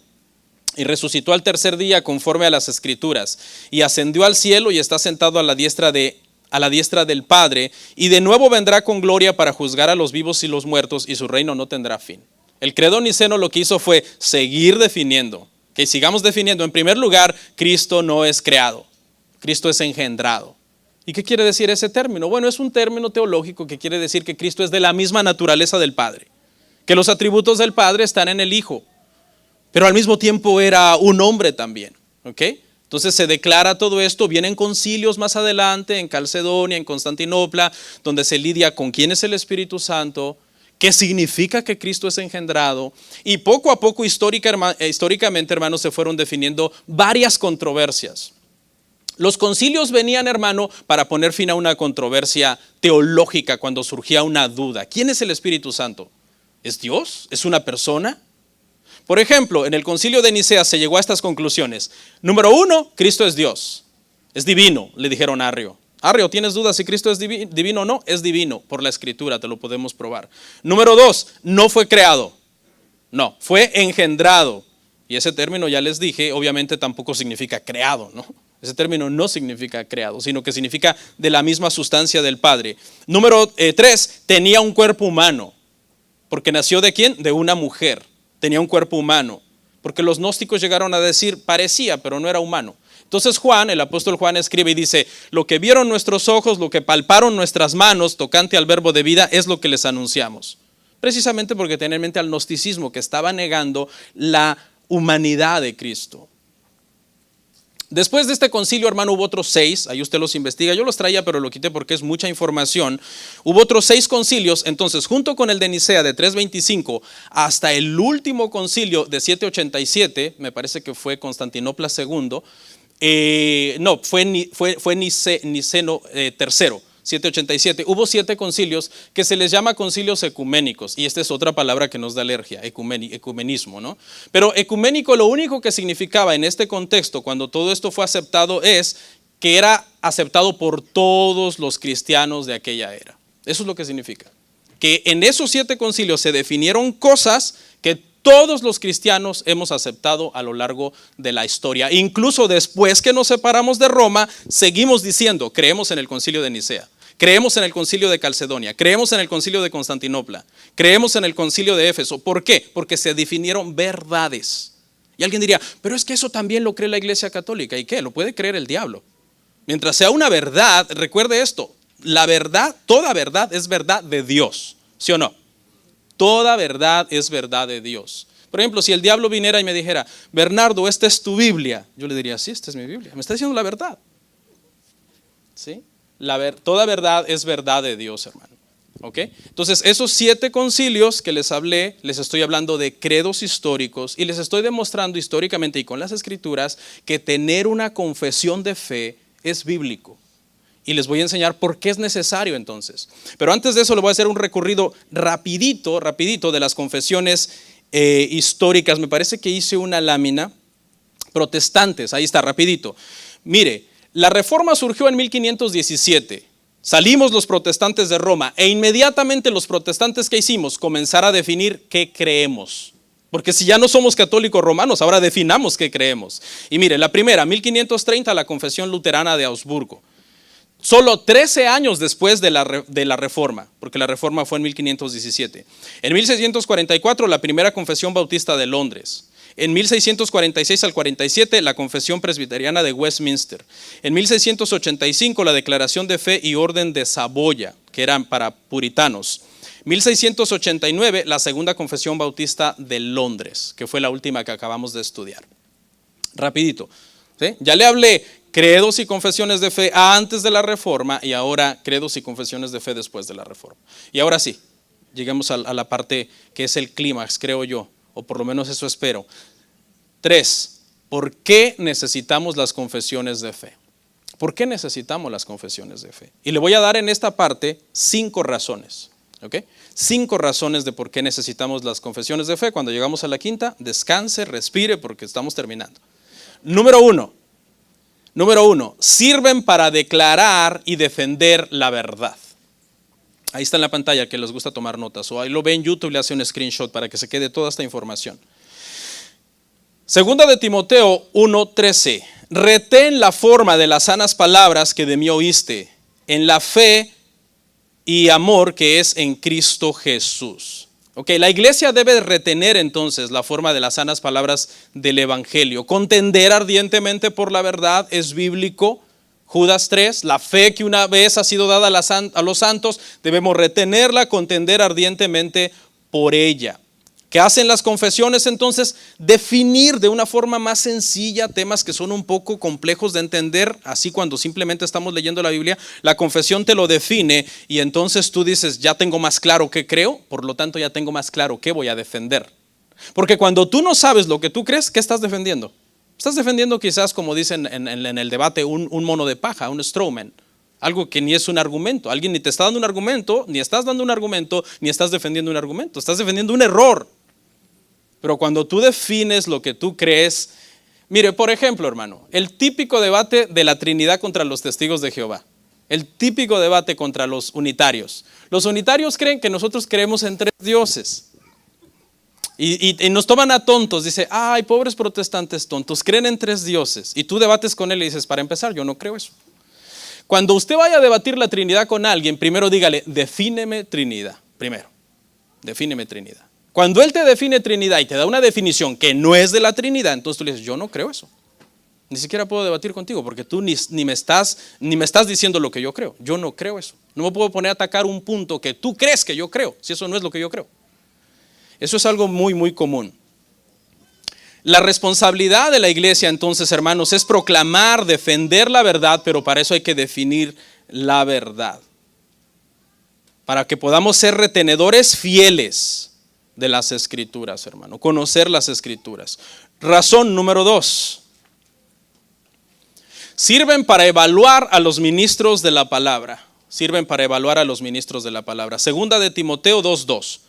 y resucitó al tercer día conforme a las Escrituras y ascendió al cielo y está sentado a la diestra de a la diestra del Padre, y de nuevo vendrá con gloria para juzgar a los vivos y los muertos, y su reino no tendrá fin. El credo niceno lo que hizo fue seguir definiendo, que sigamos definiendo. En primer lugar, Cristo no es creado, Cristo es engendrado. ¿Y qué quiere decir ese término? Bueno, es un término teológico que quiere decir que Cristo es de la misma naturaleza del Padre, que los atributos del Padre están en el Hijo, pero al mismo tiempo era un hombre también, ¿ok? Entonces se declara todo esto, vienen concilios más adelante en Calcedonia, en Constantinopla, donde se lidia con quién es el Espíritu Santo, qué significa que Cristo es engendrado, y poco a poco históricamente, hermanos, se fueron definiendo varias controversias. Los concilios venían, hermano, para poner fin a una controversia teológica cuando surgía una duda. ¿Quién es el Espíritu Santo? ¿Es Dios? ¿Es una persona? Por ejemplo, en el concilio de Nicea se llegó a estas conclusiones. Número 1, Cristo es Dios, es divino, le dijeron a Arrio. Arrio, ¿tienes dudas si Cristo es divino o no? Es divino, por la Escritura, te lo podemos probar. Número 2, no fue creado, no, fue engendrado. Y ese término, ya les dije, obviamente tampoco significa creado, ¿no? Ese término no significa creado, sino que significa de la misma sustancia del Padre. Número 3, tenía un cuerpo humano, porque nació ¿de quién? De una mujer. Tenía un cuerpo humano, porque los gnósticos llegaron a decir parecía, pero no era humano. Entonces Juan, el apóstol Juan, escribe y dice: lo que vieron nuestros ojos, lo que palparon nuestras manos tocante al verbo de vida es lo que les anunciamos. Precisamente porque tenía en mente al gnosticismo, que estaba negando la humanidad de Cristo. Después de este concilio, hermano, hubo otros 6, ahí usted los investiga, yo los traía pero lo quité porque es mucha información. Hubo otros 6 concilios, entonces junto con el de Nicea de 325 hasta el último concilio de 787, me parece que fue Constantinopla II, fue Niceno tercero, 787. Hubo 7 concilios que se les llama concilios ecuménicos, y esta es otra palabra que nos da alergia, ecumenismo, ¿no? Pero ecuménico, lo único que significaba en este contexto, cuando todo esto fue aceptado, es que era aceptado por todos los cristianos de aquella era. Eso es lo que significa. Que en esos 7 concilios se definieron cosas que todos los cristianos hemos aceptado a lo largo de la historia. Incluso después que nos separamos de Roma, seguimos diciendo, creemos en el concilio de Nicea, creemos en el concilio de Calcedonia, creemos en el concilio de Constantinopla, creemos en el concilio de Éfeso. ¿Por qué? Porque se definieron verdades. Y alguien diría, pero es que eso también lo cree la Iglesia Católica. ¿Y qué? Lo puede creer el diablo. Mientras sea una verdad, recuerde esto, la verdad, toda verdad es verdad de Dios, ¿sí o no? Toda verdad es verdad de Dios. Por ejemplo, si el diablo viniera y me dijera, Bernardo, esta es tu Biblia, yo le diría, sí, esta es mi Biblia. Me está diciendo la verdad. ¿Sí? Toda verdad es verdad de Dios, hermano. ¿Ok? Entonces, esos 7 concilios que les hablé, les estoy hablando de credos históricos y les estoy demostrando históricamente y con las Escrituras que tener una confesión de fe es bíblico. Y les voy a enseñar por qué es necesario entonces. Pero antes de eso le voy a hacer un recorrido rapidito de las confesiones históricas. Me parece que hice una lámina. Protestantes, ahí está, rapidito. Mire, la Reforma surgió en 1517. Salimos los protestantes de Roma e inmediatamente los protestantes, ¿qué hicimos? Comenzar a definir qué creemos. Porque si ya no somos católicos romanos, ahora definamos qué creemos. Y mire, la primera, 1530, la Confesión Luterana de Augsburgo. Solo 13 años después de la Reforma, porque la Reforma fue en 1517. En 1644, la primera Confesión Bautista de Londres. En 1646 al 47, la Confesión Presbiteriana de Westminster. En 1685, la Declaración de Fe y Orden de Saboya, que eran para puritanos. 1689, la Segunda Confesión Bautista de Londres, que fue la última que acabamos de estudiar. Rapidito, ¿sí? Ya le hablé credos y confesiones de fe antes de la Reforma y ahora credos y confesiones de fe después de la Reforma. Y ahora sí, llegamos a la parte que es el clímax, creo yo, o por lo menos eso espero. 3. ¿Por qué necesitamos las confesiones de fe? ¿Por qué necesitamos las confesiones de fe? Y le voy a dar en esta parte 5 razones. ¿Ok? 5 razones de por qué necesitamos las confesiones de fe. Cuando llegamos a la quinta, descanse, respire porque estamos terminando. Número 1, sirven para declarar y defender la verdad. Ahí está en la pantalla, que les gusta tomar notas, o ahí lo ve en YouTube y le hace un screenshot para que se quede toda esta información. Segunda de Timoteo 1:13, retén la forma de las sanas palabras que de mí oíste, en la fe y amor que es en Cristo Jesús. La iglesia debe retener entonces la forma de las sanas palabras del evangelio. Contender ardientemente por la verdad es bíblico. Judas 3, la fe que una vez ha sido dada a los santos, debemos retenerla, contender ardientemente por ella. ¿Qué hacen las confesiones entonces? Definir de una forma más sencilla temas que son un poco complejos de entender. Así cuando simplemente estamos leyendo la Biblia, la confesión te lo define y entonces tú dices, ya tengo más claro qué creo, por lo tanto ya tengo más claro qué voy a defender. Porque cuando tú no sabes lo que tú crees, ¿qué estás defendiendo? Estás defendiendo quizás, como dicen en el debate, un mono de paja, un straw man. Algo que ni es un argumento. Alguien ni te está dando un argumento, ni estás dando un argumento, ni estás defendiendo un argumento. Estás defendiendo un error. Pero cuando tú defines lo que tú crees, mire, por ejemplo, hermano, el típico debate de la Trinidad contra los testigos de Jehová. El típico debate contra los unitarios. Los unitarios creen que nosotros creemos en 3 dioses. Y nos toman a tontos. Dice, ay, pobres protestantes tontos, creen en 3 dioses. Y tú debates con él y dices, para empezar, yo no creo eso. Cuando usted vaya a debatir la Trinidad con alguien, primero dígale, defíneme Trinidad. Primero, defíneme Trinidad. Cuando él te define Trinidad y te da una definición que no es de la Trinidad, entonces tú le dices, yo no creo eso. Ni siquiera puedo debatir contigo porque tú ni me estás diciendo lo que yo creo. Yo no creo eso. No me puedo poner a atacar un punto que tú crees que yo creo, si eso no es lo que yo creo. Eso es algo muy, muy común. La responsabilidad de la iglesia, entonces, hermanos, es proclamar, defender la verdad, pero para eso hay que definir la verdad. Para que podamos ser retenedores fieles de las Escrituras, hermano. Conocer las Escrituras. Razón número 2. Sirven para evaluar a los ministros de la palabra. Sirven para evaluar a los ministros de la palabra. Segunda de Timoteo 2:2.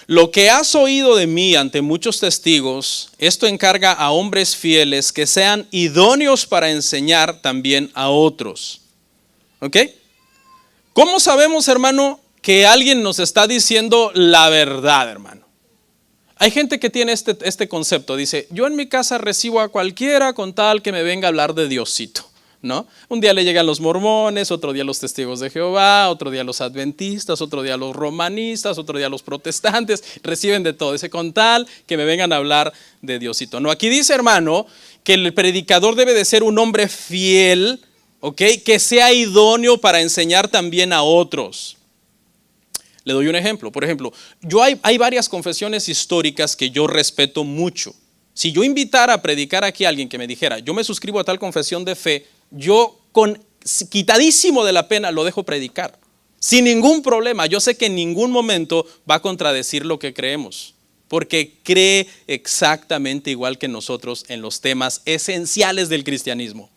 Lo que has oído de mí ante muchos testigos, esto encarga a hombres fieles que sean idóneos para enseñar también a otros. ¿Ok? ¿Cómo sabemos, hermano, que alguien nos está diciendo la verdad, hermano? Hay gente que tiene este concepto. Dice, yo en mi casa recibo a cualquiera con tal que me venga a hablar de Diosito, ¿no? Un día le llegan los mormones, otro día los testigos de Jehová, otro día los adventistas, otro día los romanistas, otro día los protestantes. Reciben de todo. Dice, con tal que me vengan a hablar de Diosito. No, aquí dice, hermano, que el predicador debe de ser un hombre fiel, ¿ok? Que sea idóneo para enseñar también a otros. Le doy un ejemplo. Por ejemplo, hay varias confesiones históricas que yo respeto mucho. Si yo invitara a predicar aquí a alguien que me dijera, yo me suscribo a tal confesión de fe, yo quitadísimo de la pena lo dejo predicar. Sin ningún problema. Yo sé que en ningún momento va a contradecir lo que creemos. Porque cree exactamente igual que nosotros en los temas esenciales del cristianismo.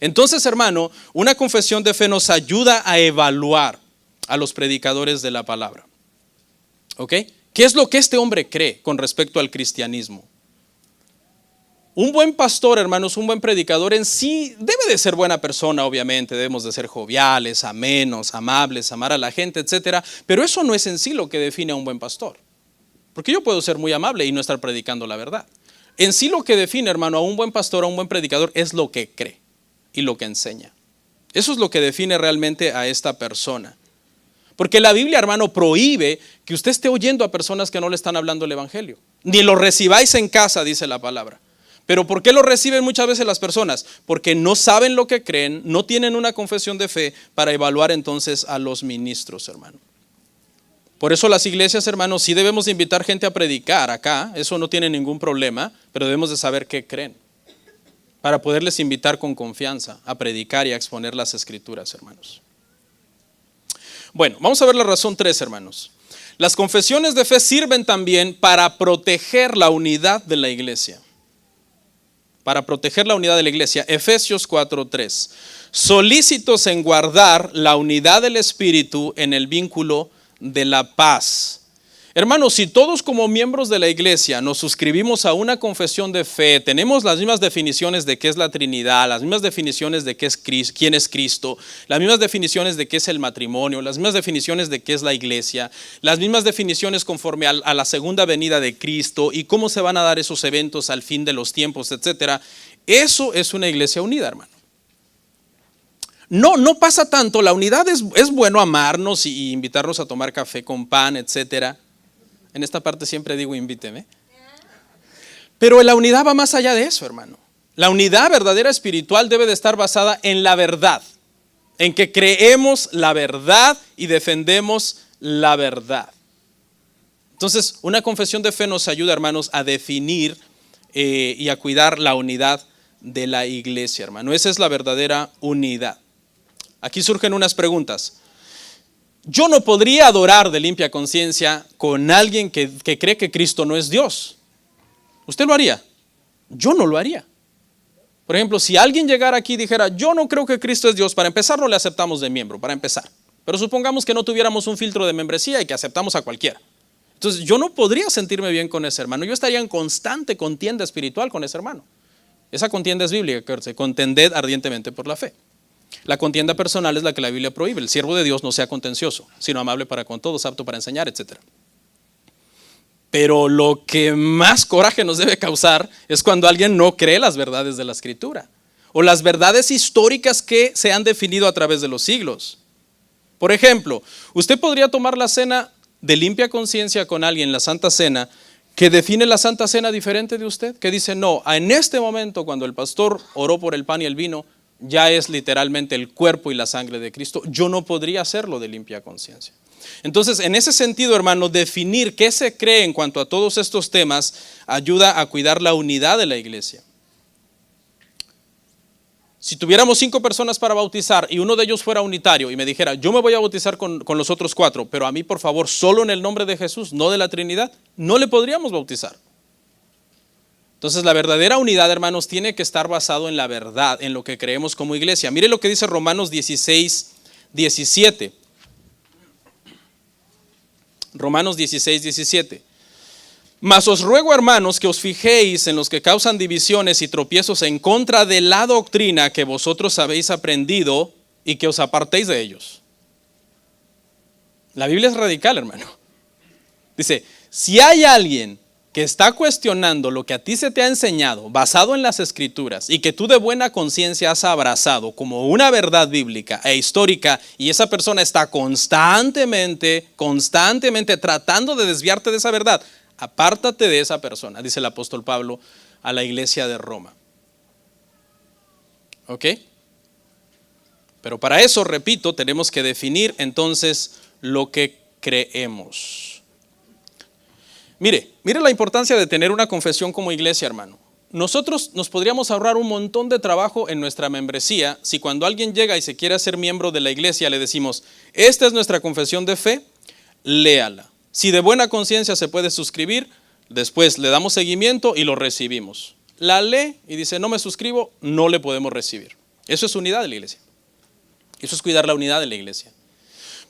Entonces, hermano, una confesión de fe nos ayuda a evaluar a los predicadores de la palabra. ¿Ok? ¿Qué es lo que este hombre cree con respecto al cristianismo? Un buen pastor, hermanos, un buen predicador en sí debe de ser buena persona, obviamente. Debemos de ser joviales, amenos, amables, amar a la gente, etcétera. Pero eso no es en sí lo que define a un buen pastor. Porque yo puedo ser muy amable y no estar predicando la verdad. En sí lo que define, hermano, a un buen pastor, a un buen predicador, es lo que cree y lo que enseña. Eso es lo que define realmente a esta persona. Porque la Biblia, hermano, prohíbe que usted esté oyendo a personas que no le están hablando el evangelio. Ni lo recibáis en casa, dice la palabra. Pero ¿por qué lo reciben muchas veces las personas? Porque no saben lo que creen, no tienen una confesión de fe para evaluar entonces a los ministros, hermano. Por eso las iglesias, hermanos, sí debemos de invitar gente a predicar acá, eso no tiene ningún problema, pero debemos de saber qué creen, para poderles invitar con confianza a predicar y a exponer las Escrituras, hermanos. Bueno, vamos a ver la razón 3, hermanos. Las confesiones de fe sirven también para proteger la unidad de la iglesia. Para proteger la unidad de la iglesia. Efesios 4:3. Solícitos en guardar la unidad del Espíritu en el vínculo de la paz. Hermanos, si todos como miembros de la iglesia nos suscribimos a una confesión de fe, tenemos las mismas definiciones de qué es la Trinidad, las mismas definiciones de qué es Cristo, quién es Cristo, las mismas definiciones de qué es el matrimonio, las mismas definiciones de qué es la iglesia, las mismas definiciones conforme a la segunda venida de Cristo y cómo se van a dar esos eventos al fin de los tiempos, etcétera. Eso es una iglesia unida, hermano. no pasa tanto. La unidad es bueno amarnos y invitarnos a tomar café con pan, etcétera. En esta parte siempre digo invíteme. Pero la unidad va más allá de eso, hermano. La unidad verdadera espiritual debe de estar basada en la verdad, en que creemos la verdad y defendemos la verdad. Entonces, una confesión de fe nos ayuda, hermanos, a definir y a cuidar la unidad de la iglesia, hermano. Esa es la verdadera unidad. Aquí surgen unas preguntas. Yo no podría adorar de limpia conciencia con alguien que cree que Cristo no es Dios. ¿Usted lo haría? Yo no lo haría. Por ejemplo, si alguien llegara aquí y dijera, yo no creo que Cristo es Dios, para empezar no le aceptamos de miembro, para empezar. Pero supongamos que no tuviéramos un filtro de membresía y que aceptamos a cualquiera. Entonces yo no podría sentirme bien con ese hermano. Yo estaría en constante contienda espiritual con ese hermano. Esa contienda es bíblica, que contended ardientemente por la fe. La contienda personal es la que la Biblia prohíbe. El siervo de Dios no sea contencioso, sino amable para con todos, apto para enseñar, etc. Pero lo que más coraje nos debe causar es cuando alguien no cree las verdades de la Escritura o las verdades históricas que se han definido a través de los siglos. Por ejemplo, usted podría tomar la cena de limpia conciencia con alguien, la Santa Cena, que define la Santa Cena diferente de usted, que dice, no, en este momento cuando el pastor oró por el pan y el vino, ya es literalmente el cuerpo y la sangre de Cristo. Yo no podría hacerlo de limpia conciencia. Entonces, en ese sentido, hermano, definir qué se cree en cuanto a todos estos temas ayuda a cuidar la unidad de la iglesia. Si tuviéramos 5 personas para bautizar y uno de ellos fuera unitario y me dijera, yo me voy a bautizar con los otros 4, pero a mí, por favor, solo en el nombre de Jesús, no de la Trinidad, no le podríamos bautizar. Entonces, la verdadera unidad, hermanos, tiene que estar basado en la verdad, en lo que creemos como iglesia. Mire lo que dice Romanos 16, 17. Romanos 16, 17. Mas os ruego, hermanos, que os fijéis en los que causan divisiones y tropiezos en contra de la doctrina que vosotros habéis aprendido y que os apartéis de ellos. La Biblia es radical, hermano. Dice, si hay alguien que está cuestionando lo que a ti se te ha enseñado, basado en las Escrituras, y que tú de buena conciencia has abrazado como una verdad bíblica e histórica, y esa persona está constantemente tratando de desviarte de esa verdad, apártate de esa persona, dice el apóstol Pablo a la iglesia de Roma. ¿Ok? Pero para eso, repito, tenemos que definir entonces lo que creemos. Mire la importancia de tener una confesión como iglesia, hermano. Nosotros nos podríamos ahorrar un montón de trabajo en nuestra membresía si cuando alguien llega y se quiere hacer miembro de la iglesia le decimos, esta es nuestra confesión de fe, léala. Si de buena conciencia se puede suscribir, después le damos seguimiento y lo recibimos. La lee y dice, no me suscribo, no le podemos recibir. Eso es unidad de la iglesia. Eso es cuidar la unidad de la iglesia.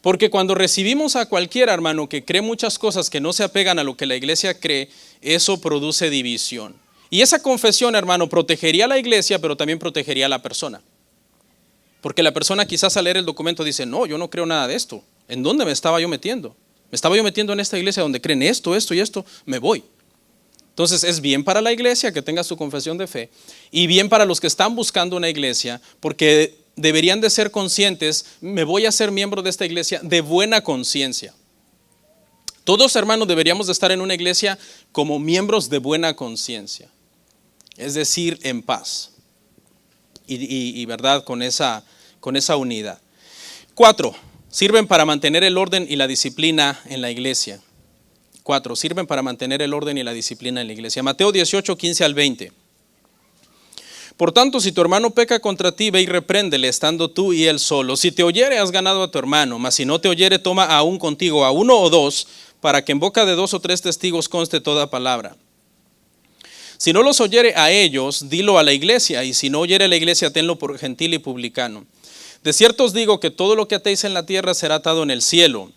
Porque cuando recibimos a cualquiera, hermano, que cree muchas cosas que no se apegan a lo que la iglesia cree, eso produce división. Y esa confesión, hermano, protegería a la iglesia, pero también protegería a la persona. Porque la persona quizás al leer el documento dice, no, yo no creo nada de esto. ¿En dónde me estaba yo metiendo? Me estaba yo metiendo en esta iglesia donde creen esto, esto y esto, me voy. Entonces es bien para la iglesia que tenga su confesión de fe y bien para los que están buscando una iglesia, porque deberían de ser conscientes, me voy a ser miembro de esta iglesia de buena conciencia. Todos, hermanos, deberíamos de estar en una iglesia como miembros de buena conciencia, es decir, en paz y verdad, con esa unidad. 4, sirven para mantener el orden y la disciplina en la iglesia. 4, sirven para mantener el orden y la disciplina en la iglesia. Mateo 18, 15 al 20. Por tanto, si tu hermano peca contra ti, ve y repréndele, estando tú y él solo. Si te oyere, has ganado a tu hermano, mas si no te oyere, toma aún contigo a 1 o 2, para que en boca de 2 o 3 testigos conste toda palabra. Si no los oyere a ellos, dilo a la iglesia, y si no oyere a la iglesia, tenlo por gentil y publicano. De cierto os digo que todo lo que atéis en la tierra será atado en el cielo,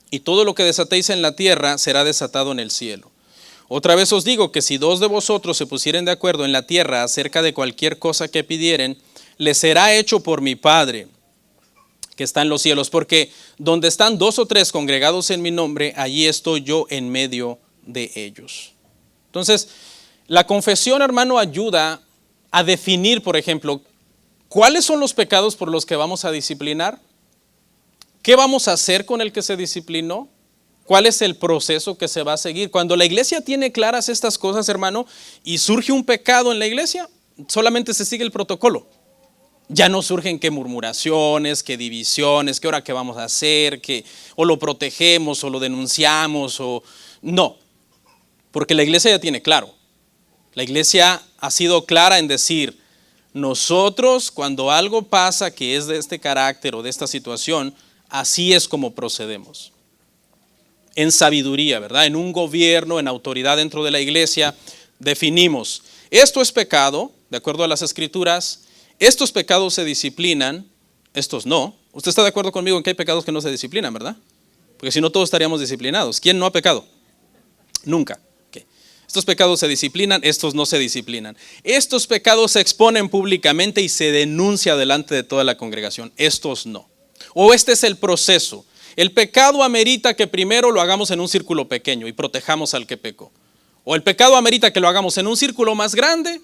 y todo lo que desatéis en la tierra será desatado en el cielo. Otra vez os digo que si 2 de vosotros se pusieren de acuerdo en la tierra acerca de cualquier cosa que pidieren, les será hecho por mi Padre que está en los cielos. Porque donde están 2 o 3 congregados en mi nombre, allí estoy yo en medio de ellos. Entonces, la confesión, hermano, ayuda a definir, por ejemplo, ¿Cuáles son los pecados por los que vamos a disciplinar? ¿Qué vamos a hacer con el que se disciplinó? ¿Cuál es el proceso que se va a seguir? Cuando la iglesia tiene claras estas cosas, hermano, y surge un pecado en la iglesia, solamente se sigue el protocolo. Ya no surgen que murmuraciones, que divisiones, que ahora qué vamos a hacer, que o lo protegemos o lo denunciamos o no, porque la iglesia ya tiene claro. La iglesia ha sido clara en decir, nosotros cuando algo pasa que es de este carácter o de esta situación, así es como procedemos. En sabiduría, ¿verdad? En un gobierno, en autoridad dentro de la iglesia, definimos, esto es pecado, de acuerdo a las escrituras, estos pecados se disciplinan, estos no. ¿Usted está de acuerdo conmigo en que hay pecados que no se disciplinan, verdad? Porque si no todos estaríamos disciplinados. ¿Quién no ha pecado? Nunca. Okay. Estos pecados se disciplinan, estos no se disciplinan. Estos pecados se exponen públicamente y se denuncia delante de toda la congregación, estos no. O este es el proceso. El pecado amerita que primero lo hagamos en un círculo pequeño y protejamos al que pecó. O el pecado amerita que lo hagamos en un círculo más grande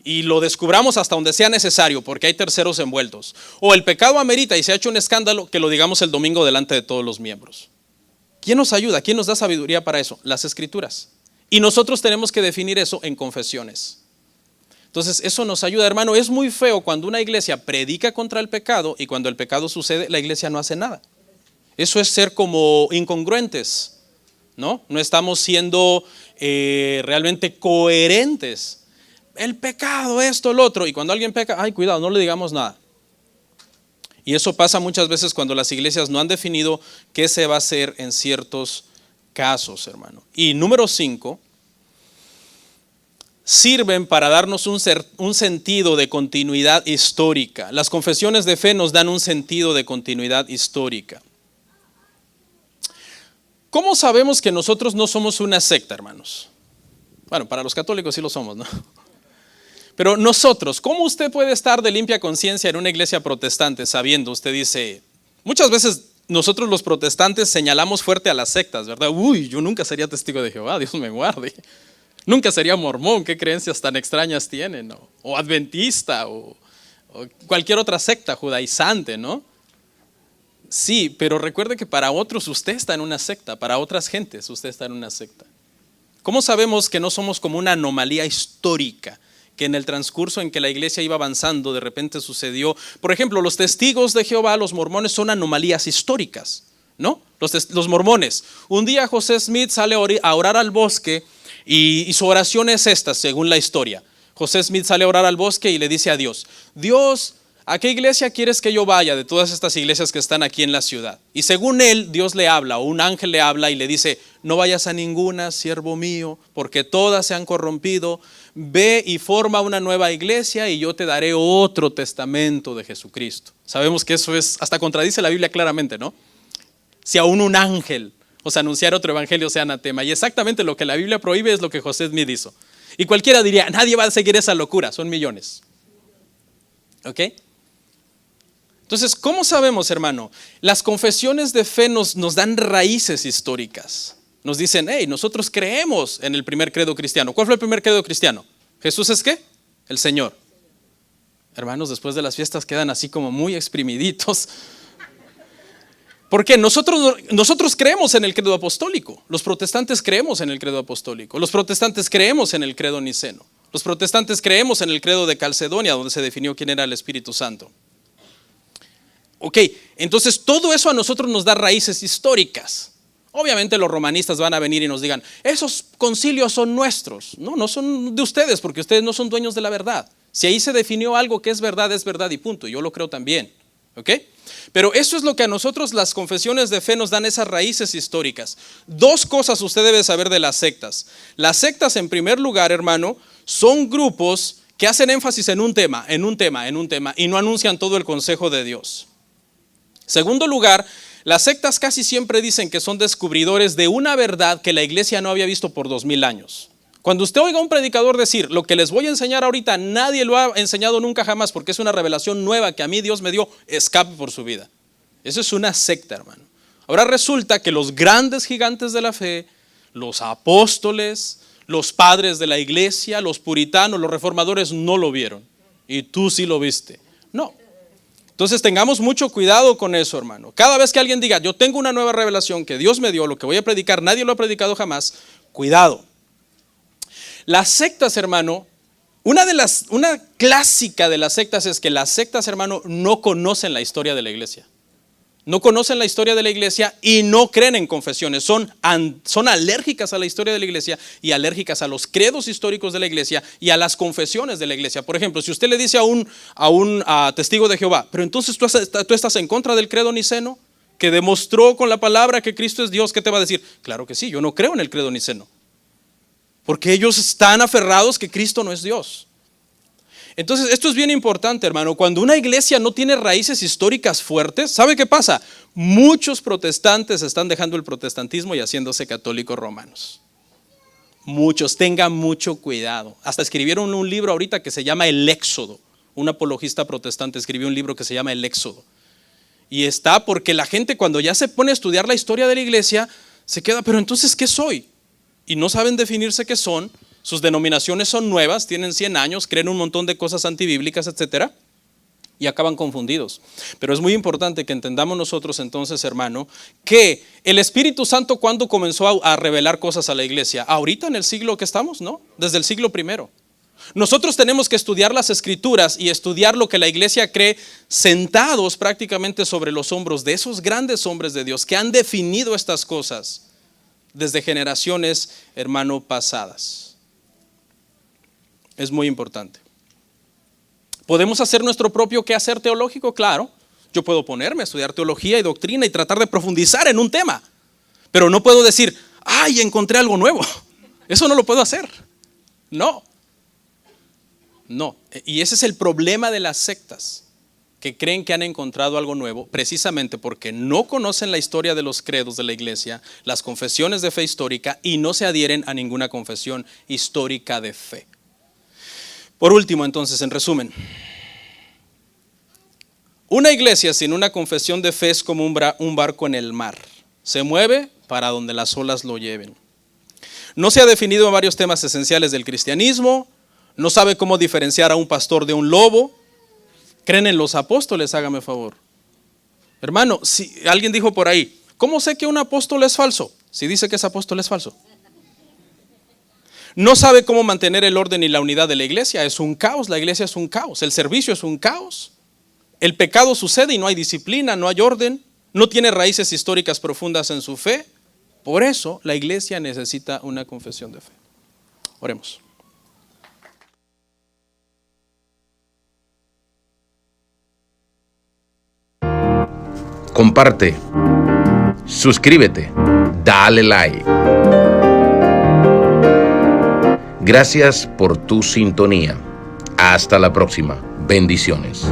y lo descubramos hasta donde sea necesario porque hay terceros envueltos. O el pecado amerita y se ha hecho un escándalo que lo digamos el domingo delante de todos los miembros. ¿Quién nos ayuda? ¿Quién nos da sabiduría para eso? Las escrituras. Y nosotros tenemos que definir eso en confesiones. Entonces eso nos ayuda, hermano. Es muy feo cuando una iglesia predica contra el pecado y cuando el pecado sucede la iglesia no hace nada. Eso es ser como incongruentes, ¿no? No estamos siendo realmente coherentes. El pecado, esto, lo otro. Y cuando alguien peca, ay, cuidado, no le digamos nada. Y eso pasa muchas veces cuando las iglesias no han definido qué se va a hacer en ciertos casos, hermano. Y número 5, sirven para darnos un sentido de continuidad histórica. Las confesiones de fe nos dan un sentido de continuidad histórica. ¿Cómo sabemos que nosotros no somos una secta, hermanos? Bueno, para los católicos sí lo somos, ¿no? Pero nosotros, ¿cómo usted puede estar de limpia conciencia en una iglesia protestante sabiendo? Usted dice, muchas veces nosotros los protestantes señalamos fuerte a las sectas, ¿verdad? Uy, yo nunca sería testigo de Jehová, Dios me guarde. Nunca sería mormón, qué creencias tan extrañas tienen, ¿no? O adventista, o cualquier otra secta judaizante, ¿no? Sí, pero recuerde que para otros usted está en una secta, para otras gentes usted está en una secta. ¿Cómo sabemos que no somos como una anomalía histórica? Que en el transcurso en que la iglesia iba avanzando, de repente sucedió. Por ejemplo, los testigos de Jehová, los mormones, son anomalías históricas, ¿no? Los mormones. Un día José Smith sale a orar al bosque y su oración es esta, según la historia. José Smith sale a orar al bosque y le dice a Dios, Dios, ¿a qué iglesia quieres que yo vaya de todas estas iglesias que están aquí en la ciudad? Y según él, Dios le habla, o un ángel le habla y le dice, no vayas a ninguna, siervo mío, porque todas se han corrompido. Ve y forma una nueva iglesia y yo te daré otro testamento de Jesucristo. Sabemos que eso es, hasta contradice la Biblia claramente, ¿no? Si aún un ángel os anunciara otro evangelio sea anatema. Y exactamente lo que la Biblia prohíbe es lo que José Smith hizo. Y cualquiera diría, nadie va a seguir esa locura, son millones. ¿Ok? Entonces, ¿cómo sabemos, hermano? Las confesiones de fe nos dan raíces históricas. Nos dicen, hey, nosotros creemos en el primer credo cristiano. ¿Cuál fue el primer credo cristiano? ¿Jesús es qué? El Señor. Hermanos, después de las fiestas quedan así como muy exprimiditos. ¿Por qué? Nosotros creemos en el credo apostólico. Los protestantes creemos en el credo apostólico. Los protestantes creemos en el credo niceno. Los protestantes creemos en el credo de Calcedonia, donde se definió quién era el Espíritu Santo. Ok, entonces todo eso a nosotros nos da raíces históricas. Obviamente los romanistas van a venir y nos digan, esos concilios son nuestros. No son de ustedes, porque ustedes no son dueños de la verdad. Si ahí se definió algo que es verdad y punto. Yo lo creo también. ¿Ok? Pero eso es lo que a nosotros las confesiones de fe nos dan, esas raíces históricas. Dos cosas usted debe saber de las sectas. Las sectas, en primer lugar, hermano, son grupos que hacen énfasis en un tema, y no anuncian todo el consejo de Dios. Segundo lugar, las sectas casi siempre dicen que son descubridores de una verdad que la iglesia no había visto por 2000 años. Cuando usted oiga a un predicador decir, lo que les voy a enseñar ahorita, nadie lo ha enseñado nunca jamás, porque es una revelación nueva que a mí Dios me dio, escape por su vida. Eso es una secta, hermano. Ahora resulta que los grandes gigantes de la fe, los apóstoles, los padres de la iglesia, los puritanos, los reformadores no lo vieron. Y tú sí lo viste. No. Entonces tengamos mucho cuidado con eso, hermano. Cada vez que alguien diga, yo tengo una nueva revelación que Dios me dio, lo que voy a predicar, nadie lo ha predicado jamás, cuidado. Las sectas, hermano, una clásica de las sectas es que las sectas, hermano, no conocen la historia de la iglesia. No conocen la historia de la iglesia y no creen en confesiones. Son alérgicas a la historia de la iglesia y alérgicas a los credos históricos de la iglesia y a las confesiones de la iglesia. Por ejemplo, si usted le dice a un testigo de Jehová, pero entonces tú estás en contra del credo niceno, que demostró con la palabra que Cristo es Dios, ¿qué te va a decir? Claro que sí, yo no creo en el credo niceno. Porque ellos están aferrados que Cristo no es Dios. Entonces, esto es bien importante, hermano. Cuando una iglesia no tiene raíces históricas fuertes, ¿sabe qué pasa? Muchos protestantes están dejando el protestantismo y haciéndose católicos romanos. Muchos, tengan mucho cuidado. Hasta escribieron un libro ahorita que se llama El Éxodo. Un apologista protestante escribió un libro que se llama El Éxodo. Y está porque la gente cuando ya se pone a estudiar la historia de la iglesia, se queda, pero entonces, ¿qué soy? Y no saben definirse qué son. Sus denominaciones son nuevas, tienen 100 años, creen un montón de cosas antibíblicas, etcétera, y acaban confundidos. Pero es muy importante que entendamos nosotros entonces, hermano, que el Espíritu Santo, ¿cuándo comenzó a revelar cosas a la iglesia? Ahorita en el siglo que estamos, ¿no? Desde el siglo I. Nosotros tenemos que estudiar las Escrituras y estudiar lo que la iglesia cree, sentados prácticamente sobre los hombros de esos grandes hombres de Dios que han definido estas cosas desde generaciones, hermano, pasadas. Es muy importante. ¿Podemos hacer nuestro propio quehacer teológico? Claro. Yo puedo ponerme a estudiar teología y doctrina y tratar de profundizar en un tema. Pero no puedo decir, ¡ay, encontré algo nuevo! Eso no lo puedo hacer. No. Y ese es el problema de las sectas, que creen que han encontrado algo nuevo, precisamente porque no conocen la historia de los credos de la iglesia, las confesiones de fe histórica, y no se adhieren a ninguna confesión histórica de fe. Por último, entonces, en resumen, una iglesia sin una confesión de fe es como un barco en el mar. Se mueve para donde las olas lo lleven. No se ha definido varios temas esenciales del cristianismo. No sabe cómo diferenciar a un pastor de un lobo. ¿Creen en los apóstoles? Hágame favor. Hermano, si alguien dijo por ahí, ¿cómo sé que un apóstol es falso? Si dice que ese apóstol es falso. No sabe cómo mantener el orden y la unidad de la iglesia. Es un caos, la iglesia es un caos. El servicio es un caos. El pecado sucede y no hay disciplina, no hay orden. No tiene raíces históricas profundas en su fe. Por eso la iglesia necesita una confesión de fe. Oremos. Comparte, suscríbete, dale like. Gracias por tu sintonía. Hasta la próxima. Bendiciones.